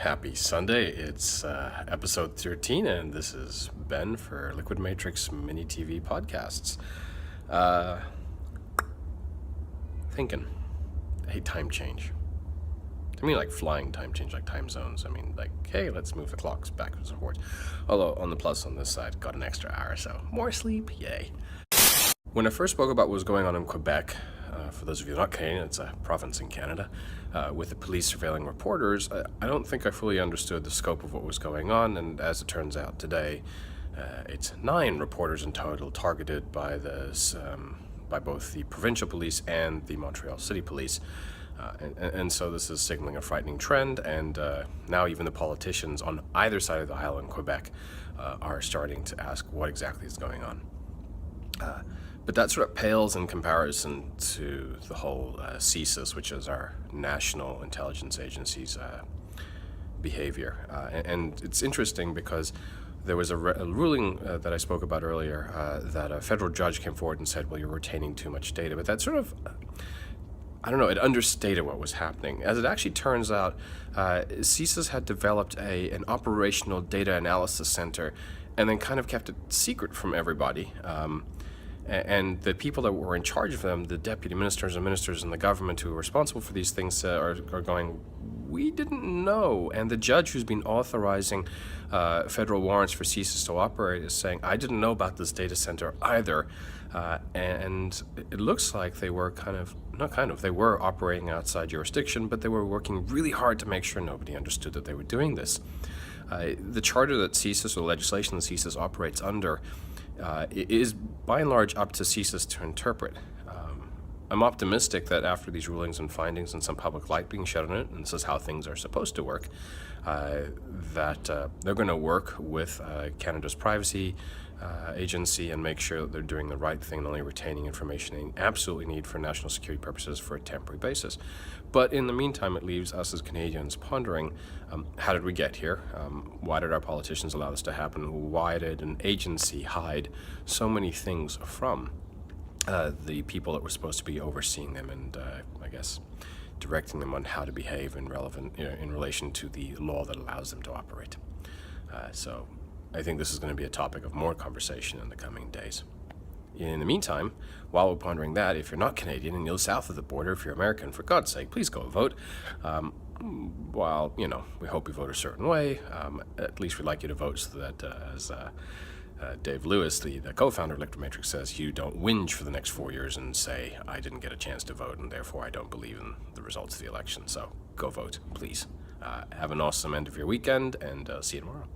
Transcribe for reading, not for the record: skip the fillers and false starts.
Happy Sunday. It's episode 13, and this is Ben for Liquidmatrix Mini TV Podcasts. Thinking, hey, time change. I mean, like flying time change, like time zones. I mean, like, hey, let's move the clocks backwards and forwards. Although, on the plus on this side, got an extra hour, so more sleep, yay. When I first spoke about what was going on in Quebec, for those of you not Canadian, it's a province in Canada, with the police surveilling reporters, I don't think I fully understood the scope of what was going on, and as it turns out today, it's 9 reporters in total targeted by by both the provincial police and the Montreal City Police. And so this is signaling a frightening trend, and now even the politicians on either side of the aisle in Quebec are starting to ask what exactly is going on. But that sort of pales in comparison to the whole CSIS, which is our National Intelligence Agency's behavior. And it's interesting because there was a ruling that I spoke about earlier that a federal judge came forward and said, well, you're retaining too much data. But that sort of, I don't know, it understated what was happening. As it actually turns out, CSIS had developed an operational data analysis center and then kind of kept it secret from everybody. And the people that were in charge of them, the deputy ministers and ministers in the government who were responsible for these things are going, we didn't know. And the judge who's been authorizing federal warrants for CSIS to operate is saying, I didn't know about this data center either. And it looks like they were they were operating outside jurisdiction, but they were working really hard to make sure nobody understood that they were doing this. The charter that CSIS, or legislation that CSIS operates under, is by and large up to CSIS to interpret. I'm optimistic that after these rulings and findings and some public light being shed on it, and this is how things are supposed to work, that they're going to work with Canada's privacy agency and make sure that they're doing the right thing, not only retaining information they absolutely need for national security purposes for a temporary basis. But in the meantime, it leaves us as Canadians pondering, how did we get here? Why did our politicians allow this to happen? Why did an agency hide so many things from the people that were supposed to be overseeing them and, I guess, directing them on how to behave in relation to the law that allows them to operate? So I think this is going to be a topic of more conversation in the coming days. In the meantime, while we're pondering that, if you're not Canadian and you're south of the border, if you're American, for God's sake, please go vote. While, we hope you vote a certain way, at least we'd like you to vote so that, as Dave Lewis, the co-founder of Liquidmatrix, says, you don't whinge for the next 4 years and say, I didn't get a chance to vote, and therefore I don't believe in the results of the election. So go vote, please. Have an awesome end of your weekend, and see you tomorrow.